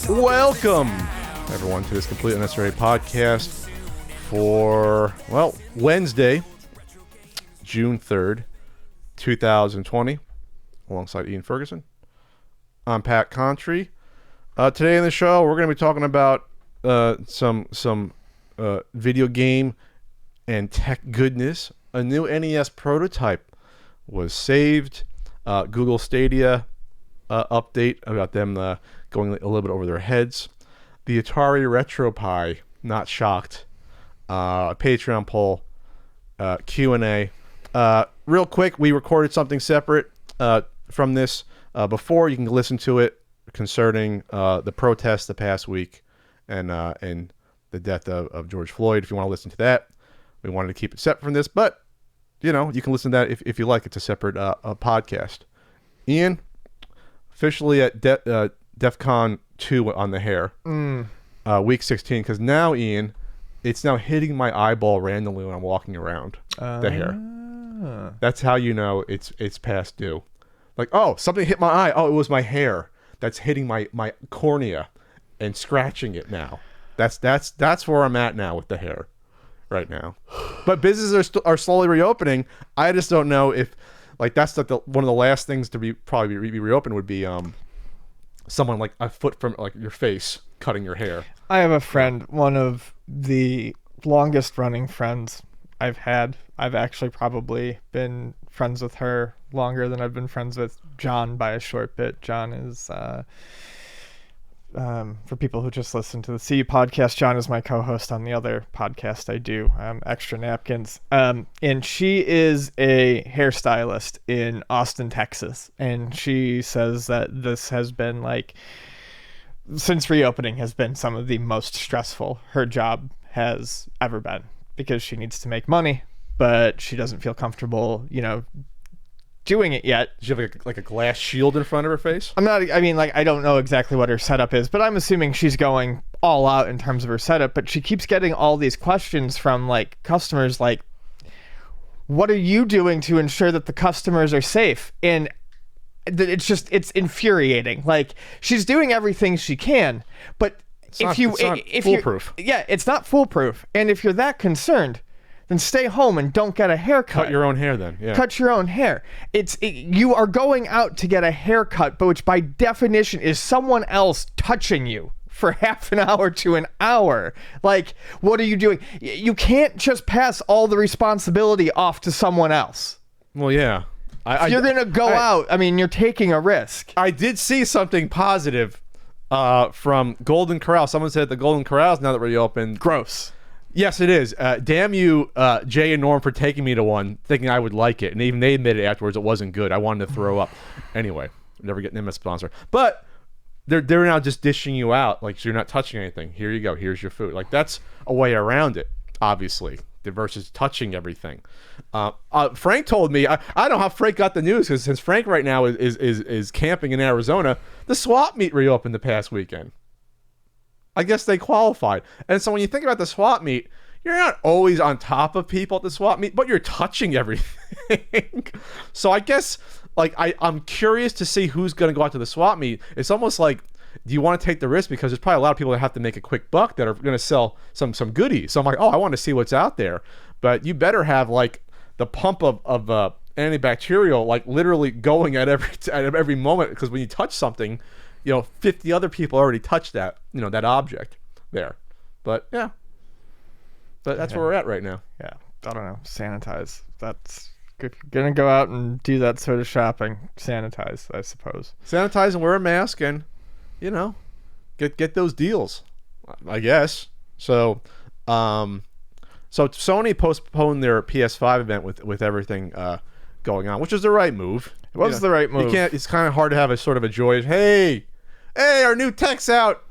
Welcome, everyone, to this Completely Unnecessary podcast for, well, Wednesday, June 3rd, 2020, alongside Ian Ferguson. I'm Pat Contry. Today in the show, we're going to be talking about some video game and tech goodness. A new NES prototype was saved. Google Stadia update about them going a little bit over their heads. The Atari RetroPie, not shocked. Patreon poll, Q&A. Real quick, we recorded something separate from this before. You can listen to it concerning the protests the past week and the death of George Floyd. If you want to listen to that, we wanted to keep it separate from this, but you know, you can listen to that if you like. It's a separate podcast. Ian, officially at DEF CON 2 on the hair, week 16, because now, Ian, it's now hitting my eyeball randomly when I'm walking around the hair. That's how you know it's past due. Like, oh, something hit my eye. Oh, it was my hair that's hitting my cornea and scratching it now. That's where I'm at now with the hair right now. But businesses are slowly reopening. I just don't know if, like, that's like one of the last things to be reopened would be someone like a foot from like your face cutting your hair. I have a friend, one of the longest running friends I've had. I've actually probably been friends with her longer than I've been friends with John by a short bit. John is, for people who just listen to the CU podcast, John is my co-host on the other podcast I do, Extra Napkins. And she is a hairstylist in Austin, Texas. And she says that this has been, like, since reopening, has been some of the most stressful her job has ever been, because she needs to make money, but she doesn't feel comfortable, you know, doing it yet. Does she have like a glass shield in front of her face? I don't know exactly what her setup is, but I'm assuming she's going all out in terms of her setup. But she keeps getting all these questions from like customers, like, what are you doing to ensure that the customers are safe? And it's infuriating. Like, she's doing everything she can, but it's not foolproof. It's not foolproof. And if you're that concerned, then stay home and don't get a haircut. Cut your own hair then. Yeah. Cut your own hair. You are going out to get a haircut, but which by definition is someone else touching you for half an hour to an hour. Like, what are you doing? You can't just pass all the responsibility off to someone else. Well, yeah. If you're going to go out, I mean, you're taking a risk. I did see something positive from Golden Corral. Someone said the Golden Corral's now that we're reopened. Gross. Yes, it is. Damn you, Jay and Norm, for taking me to one, thinking I would like it. And even they admitted afterwards it wasn't good. I wanted to throw up. Anyway, never getting them a sponsor. But they're now just dishing you out. Like, so you're not touching anything. Here you go. Here's your food. Like, that's a way around it, obviously, versus touching everything. Frank told me, I don't know how Frank got the news, because since Frank right now is camping in Arizona, the swap meet reopened the past weekend. I guess they qualified. And so when you think about the swap meet, you're not always on top of people at the swap meet, but you're touching everything. So I guess, like, I'm curious to see who's going to go out to the swap meet. It's almost like, do you want to take the risk? Because there's probably a lot of people that have to make a quick buck that are going to sell some goodies. So I'm like, oh, I want to see what's out there. But you better have, like, the pump of antibacterial, like, literally going at every moment, because when you touch something, you know, 50 other people already touched that, you know, that object there. But yeah, but that's where we're at right now. Yeah, I don't know. Sanitize. That's if you're gonna go out and do that sort of shopping, sanitize, I suppose. Sanitize and wear a mask, and you know, get those deals, I guess. So Sony postponed their PS5 event with everything going on, which was the right move. It was the right move. You can't. It's kind of hard to have a sort of a joyous, hey, our new tech's out.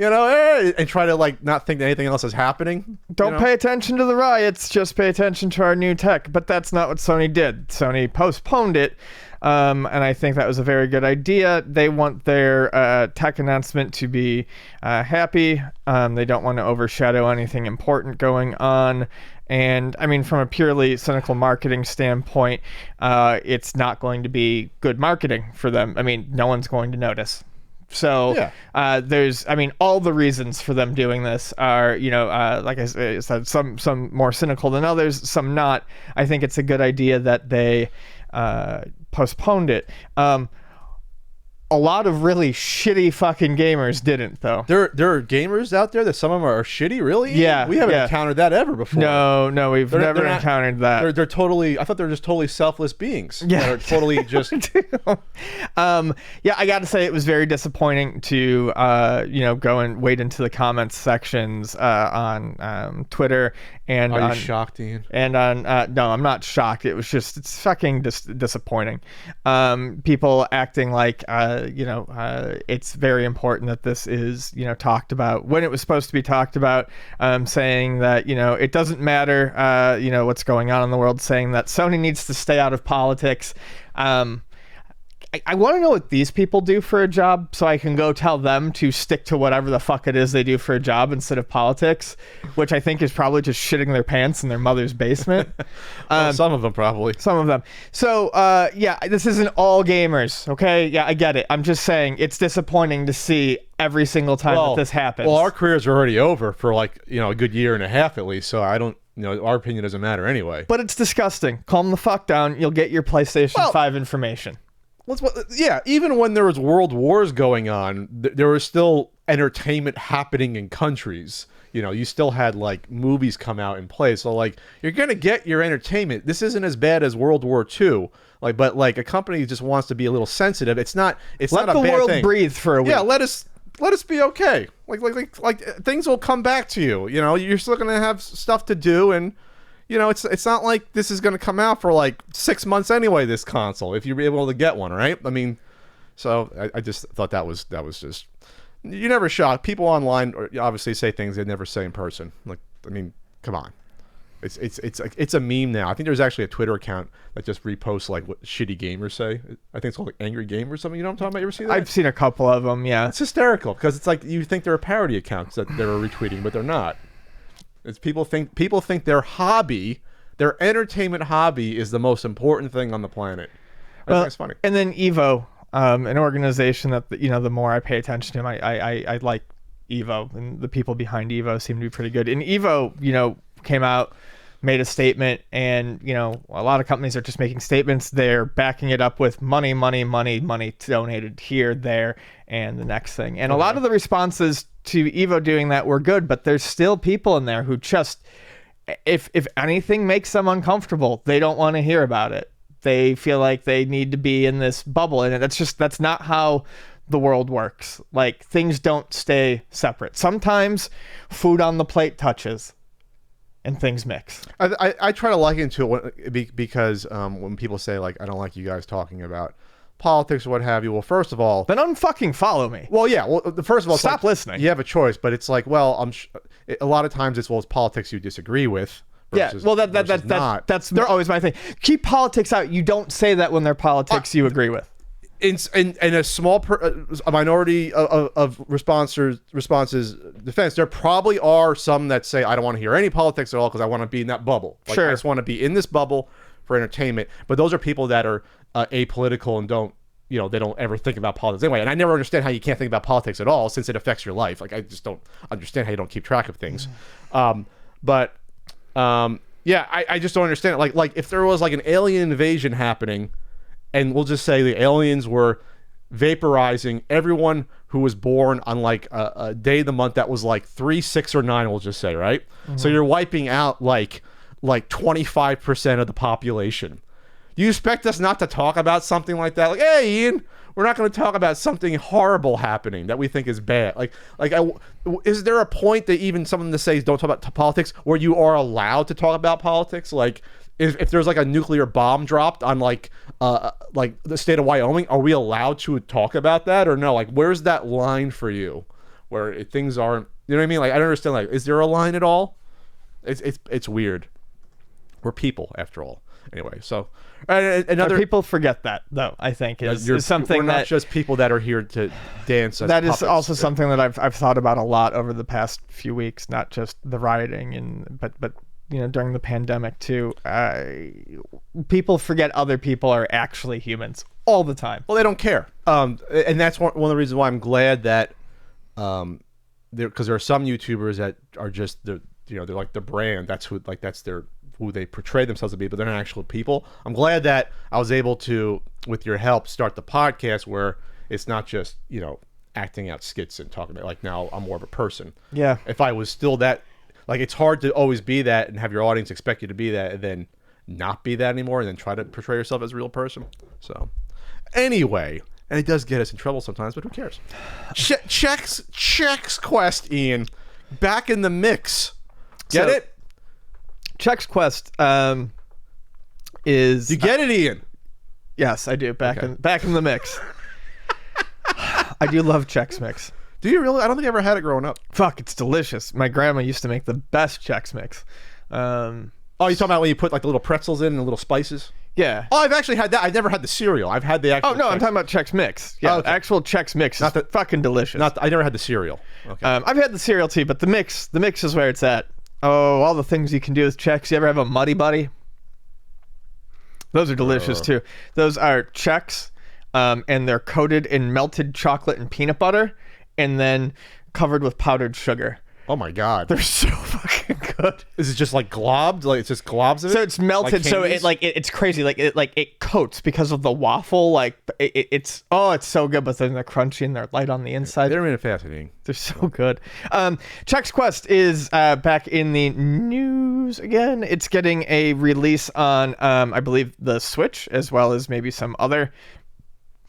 and try to like not think that anything else is happening. Don't pay attention to the riots, just pay attention to our new tech. But that's not what Sony did. Sony postponed it, and I think that was a very good idea. They want their tech announcement to be happy. They don't want to overshadow anything important going on. And I mean, from a purely cynical marketing standpoint, it's not going to be good marketing for them. I mean, no one's going to notice. So there's, I mean, all the reasons for them doing this are, like I said, some more cynical than others, some not. I think it's a good idea that they postponed it. A lot of really shitty fucking gamers didn't, though. There are gamers out there that some of them are shitty, really? Yeah. We haven't encountered that ever before. No, we've never encountered that. They're totally, I thought they were just totally selfless beings. Yeah. They're totally just... Yeah, I got to say it was very disappointing to, go and wade into the comments sections on Twitter and Are you shocked, Ian? And on, no, I'm not shocked. It was just, it's fucking disappointing. People acting like, it's very important that this is, talked about when it was supposed to be talked about, saying that, it doesn't matter, what's going on in the world, saying that Sony needs to stay out of politics. I want to know what these people do for a job so I can go tell them to stick to whatever the fuck it is they do for a job instead of politics, which I think is probably just shitting their pants in their mother's basement. Well, some of them probably. Some of them. So, this isn't all gamers, okay? Yeah, I get it. I'm just saying it's disappointing to see every single time that this happens. Well, our careers are already over for like, a good year and a half at least, so I don't... our opinion doesn't matter anyway. But it's disgusting. Calm the fuck down. You'll get your PlayStation 5 information. Yeah, even when there was world wars going on, there was still entertainment happening in countries. You still had like movies come out in play. So like you're gonna get your entertainment. This isn't as bad as World War II. But a company just wants to be a little sensitive. It's not a bad thing. Let the world breathe for a week. Yeah, let us be okay. Like things will come back to you. You're still gonna have stuff to do, and it's not like this is going to come out for like 6 months anyway, this console, if you're able to get one, right? I mean, so I just thought that was just, you're never shocked. People online obviously say things they never say in person. Like, I mean, come on. It's a meme now. I think there's actually a Twitter account that just reposts like what shitty gamers say. I think it's called like Angry Gamer or something. You know what I'm talking about? You ever see that? I've seen a couple of them, yeah. It's hysterical because it's like you think they're parody accounts that they're retweeting, but they're not. It's people think their hobby, their entertainment hobby, is the most important thing on the planet. I think it's funny. And then Evo, an organization that the more I pay attention to, I like Evo, and the people behind Evo seem to be pretty good. And Evo, came out, made a statement, and a lot of companies are just making statements. They're backing it up with money donated here, there, and the next thing. And a lot of the responses to Evo doing that were good, but there's still people in there who just, if anything makes them uncomfortable, they don't want to hear about it. They feel like they need to be in this bubble, and that's not how the world works. Like, things don't stay separate. Sometimes food on the plate touches and things mix. I try to liken to it because when people say like, I don't like you guys talking about politics or what have you. Well, first of all, then unfucking follow me. Well, yeah. Well, first of all, stop listening. You have a choice, but it's like, well, a lot of times it's politics you disagree with. Versus, well, that's always my thing. Keep politics out. You don't say that when they're politics you agree with. In a small a minority of responses defense, there probably are some that say, I don't want to hear any politics at all because I want to be in that bubble. Like, sure. I just want to be in this bubble for entertainment. But those are people that are apolitical and don't, they don't ever think about politics anyway. And I never understand how you can't think about politics at all since it affects your life. Like, I just don't understand how you don't keep track of things. I just don't understand it. Like if there was like an alien invasion happening, and we'll just say the aliens were vaporizing everyone who was born on like a day of the month that was like 3, 6, or 9, we'll just say, right? Mm-hmm. So you're wiping out like 25% of the population. You expect us not to talk about something like that? Like, hey, Ian, we're not going to talk about something horrible happening that we think is bad. Is there a point that even someone to say don't talk about politics where you are allowed to talk about politics? Like, if there's like a nuclear bomb dropped on like the state of Wyoming, are we allowed to talk about that or no? Like, where's that line for you where things aren't. You know what I mean? Like I don't understand. Like, is there a line at all? It's weird. We're people after all. Anyway, so another people forget that though. I think is something we're not that just people that are here to dance. As that puppets. is also something that I've thought about a lot over the past few weeks. Not just the rioting but during the pandemic too. People forget other people are actually humans all the time. Well, they don't care. And that's one of the reasons why I'm glad that because there are some YouTubers that are just they're like the brand. That's who who they portray themselves to be, but they're not actual people. I'm glad that I was able to, with your help, start the podcast where it's not just, acting out skits and talking about, like, now I'm more of a person. Yeah. If I was still that, like, it's hard to always be that and have your audience expect you to be that and then not be that anymore and then try to portray yourself as a real person. So, anyway, and it does get us in trouble sometimes, but who cares? Chex Quest, Ian, back in the mix. Get it? Chex Quest is... You get it, Ian? Yes, I do. Back in the mix. I do love Chex Mix. Do you really? I don't think I ever had it growing up. Fuck, it's delicious. My grandma used to make the best Chex Mix. Oh, you talking about when you put like the little pretzels in and the little spices? Yeah. Oh, I've actually had that. I've never had the cereal. I've had the actual... Oh, no, Chex. I'm talking about Chex Mix. Yeah, actual Chex Mix is fucking delicious. I never had the cereal. Okay. I've had the cereal too, but the mix is where it's at. Oh, all the things you can do with Chex. You ever have a Muddy Buddy? Those are delicious too. Those are Chex, and they're coated in melted chocolate and peanut butter, and then covered with powdered sugar. Oh my God. They're so fucking good. Is it just like globed? Like it's just globs of it? So it's melted. So it's crazy. It coats because of the waffle. Like it's so good. But then they're crunchy and they're light on the inside. They're really fascinating. They're so good. Chex Quest is back in the news again. It's getting a release on I believe the Switch as well as maybe some other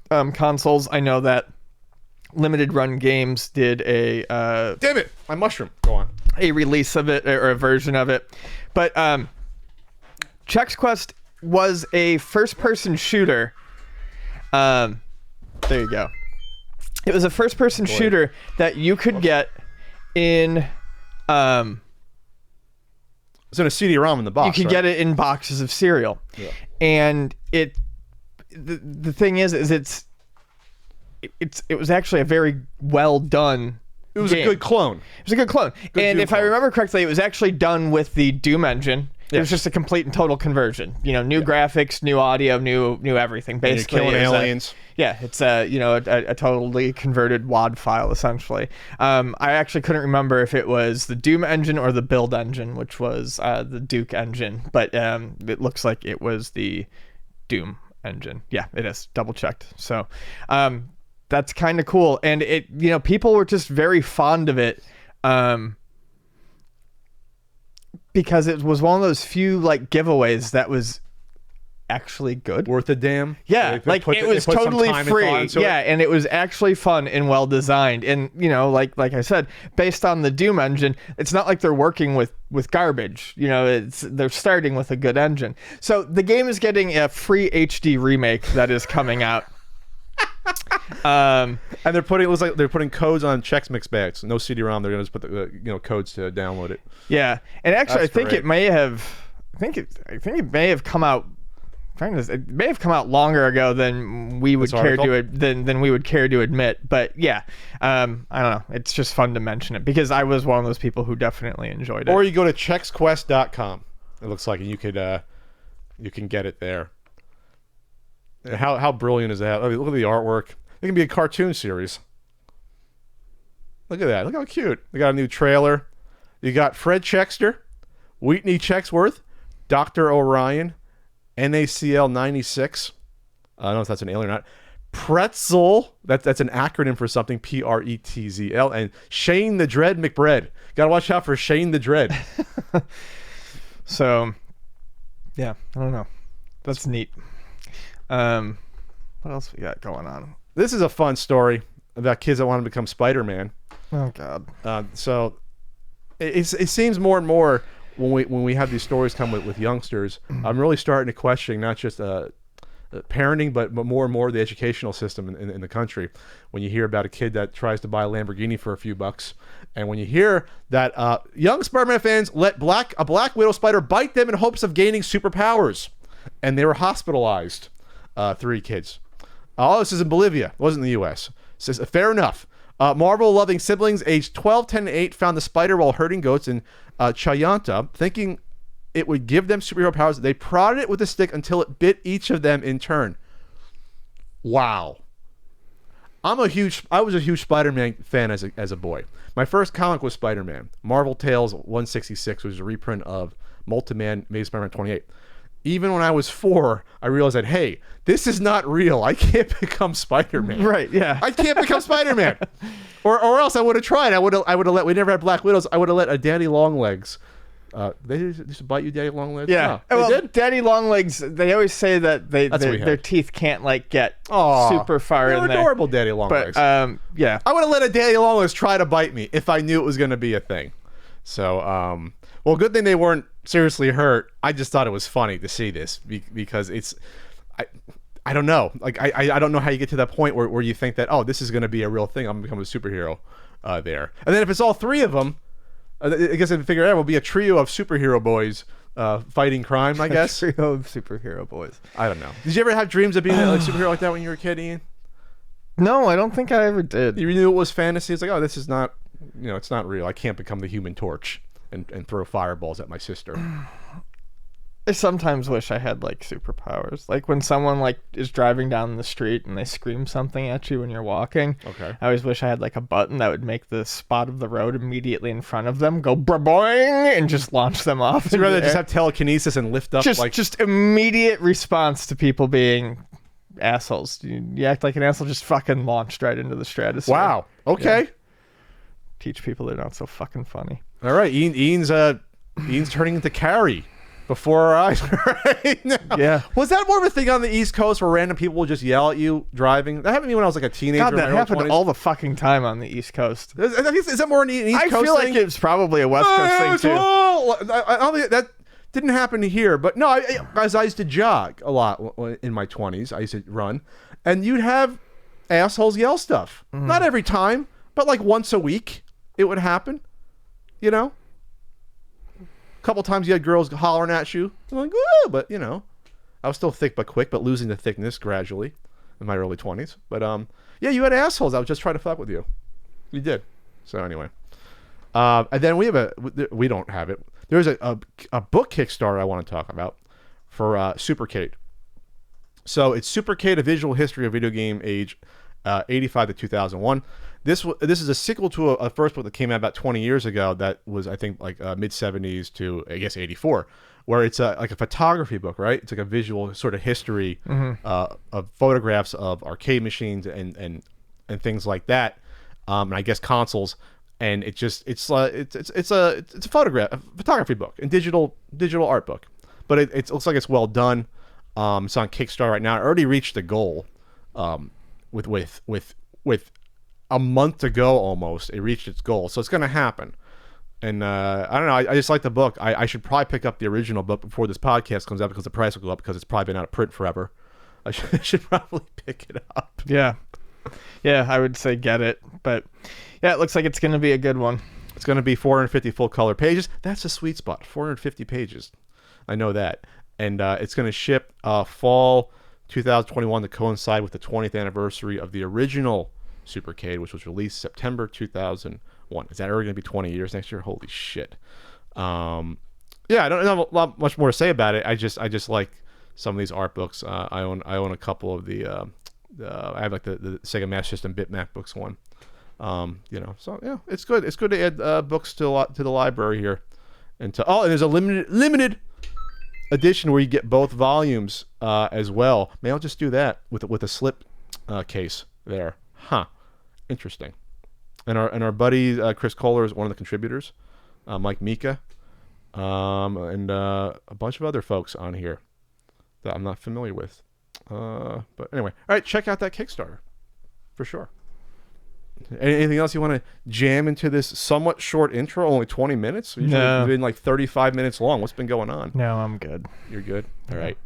consoles. I know that Limited Run Games did a damn it, my mushroom. Go on. A release of it or a version of it. But Chex Quest was a first-person shooter. There you go. It was a first-person shooter that you could get in... It's in a CD-ROM in the box. You could get it in boxes of cereal. Yeah. And the thing is it was actually a very well done. It was a good clone. It was a good clone. And if I remember correctly, it was actually done with the Doom engine. It was just a complete and total conversion. New graphics, new audio, new everything. Basically, killing aliens. It's a totally converted WAD file essentially. I actually couldn't remember if it was the Doom engine or the Build engine, which was the Duke engine, but it looks like it was the Doom engine. Yeah, it is. Double checked. So, that's kind of cool. And people were just very fond of it. Because it was one of those few giveaways that was actually good. Worth a damn. Yeah, it was totally free. Yeah, and it was actually fun and well designed. And like I said, based on the Doom engine, it's not like they're working with garbage. They're starting with a good engine. So the game is getting a free HD remake that is coming out. And they're putting codes on Chex Mix bags. No CD-ROM. They're gonna just put the codes to download it. Yeah, and actually, I think it may have come out. It may have come out longer ago than we would care to admit. But yeah, I don't know. It's just fun to mention it because I was one of those people who definitely enjoyed it. Or you go to chexquest.com. It looks like, and you can get it there. How brilliant is that? Look at the artwork. It can be a cartoon series. Look at that. Look how cute. They got a new trailer. You got Fred Chexter, Wheatney Chexworth, Dr. Orion, NACL 96. I don't know if that's an alien or not. Pretzel. That's an acronym for something. PRETZL. And Shane the Dread McBread. Got to watch out for Shane the Dread. So, yeah, I don't know. That's neat. What else we got going on? This is a fun story about kids that want to become Spider-Man. Oh God. So it seems more and more when we have these stories come with youngsters, I'm really starting to question not just parenting, but more and more the educational system in the country. When you hear about a kid that tries to buy a Lamborghini for a few bucks, and when you hear that young Spider-Man fans let a Black Widow spider bite them in hopes of gaining superpowers, and they were hospitalized, 3 kids. All this is in Bolivia. It wasn't in the U.S. Says fair enough. Marvel-loving siblings aged 12, 10, and 8 found the spider while herding goats in Chayanta, thinking it would give them superhero powers. They prodded it with a stick until it bit each of them in turn. Wow. I was a huge Spider-Man fan as a boy. My first comic was Spider-Man. Marvel Tales 166, which was a reprint of Multiman Amazing Spider-Man 28. Even when I was 4, I realized that, hey, this is not real. I can't become Spider-Man. Right, yeah. I can't become Spider-Man. Or else I would have tried. I would have let, we never had Black Widows. I would have let a Daddy Longlegs. They used to bite you, Daddy Longlegs? Yeah. No, they did? Daddy Longlegs, they always say that their teeth can't get super far in there. They're adorable, Daddy Longlegs. But, yeah. I would have let a Daddy Longlegs try to bite me if I knew it was going to be a thing. So, well, good thing they weren't seriously hurt. I just thought it was funny to see this because it's, I don't know. Like, I don't know how you get to that point where you think that, oh, this is going to be a real thing. I'm going to become a superhero there. And then if it's all 3 of them, I guess I'd figure out it will be a trio of superhero boys fighting crime, I guess. A trio of superhero boys. I don't know. Did you ever have dreams of being a superhero like that when you were a kid, Ian? No, I don't think I ever did. You knew it was fantasy. It's like, oh, this is not, it's not real. I can't become the Human Torch and throw fireballs at my sister. I sometimes wish I had superpowers. Like when someone is driving down the street and they scream something at you when you're walking. Okay. I always wish I had a button that would make the spot of the road immediately in front of them go boing and just launch them off. So you'd rather just have telekinesis and lift up just immediate response to people being assholes. You act like an asshole, just fucking launched right into the stratosphere. Wow. Okay. Yeah. Teach people they're not so fucking funny. All right. Ian's turning into Carrie before our eyes right now. Yeah. Was that more of a thing on the East Coast where random people would just yell at you driving? That happened to me when I was a teenager. God, that happened all the fucking time on the East Coast. Is that more an East Coast thing? I feel like it's probably a West Coast thing too. I don't think that didn't happen here, but no, guys, I used to jog a lot in my 20s. I used to run, and you'd have assholes yell stuff. Not every time, but once a week it would happen. A couple times you had girls hollering at you. I'm like, woo! But, I was still thick but quick, but losing the thickness gradually in my early 20s. But, yeah, you had assholes that would just try to fuck with you. You did. So, anyway. And then we don't have it. There's a book Kickstarter I want to talk about for Supercade. So, it's Supercade, A Visual History of Video Game Age, 85 to 2001. This is a sequel to a first book that came out about 20 years ago that was, I think, mid 70s to, I guess, 84, where it's a photography book, right? It's a visual sort of history of photographs of arcade machines and things like that, and I guess consoles. And it's a photography book and digital art book, but it looks like it's well done. It's on Kickstarter right now. It already reached the goal, with a month ago almost. It reached its goal, so it's going to happen. And I don't know. I just like the book. I should probably pick up the original book before this podcast comes out because the price will go up because it's probably been out of print forever. I should probably pick it up. Yeah, I would say get it, but yeah, it looks like it's going to be a good one. It's going to be 450 full color pages. That's a sweet spot. 450 pages. I know that. And it's going to ship fall 2021 to coincide with the 20th anniversary of the original Supercade, which was released September 2001. Is that already going to be 20 years next year? Holy shit. Yeah, I don't have much more to say about it. I just like some of these art books. I own a couple of the I have the Sega Master System Bitmap books one. So yeah, it's good. It's good to add books to the library here. And there's a limited edition where you get both volumes as well. Maybe I'll just do that with a slip case there. Huh. Interesting. And our buddy Chris Kohler is one of the contributors. Mike Mika. And a bunch of other folks on here that I'm not familiar with. But anyway. All right, check out that Kickstarter. For sure. Anything else you want to jam into this somewhat short intro? Only 20 minutes? Usually No. It's been 35 minutes long. What's been going on? No, I'm good. You're good? All right.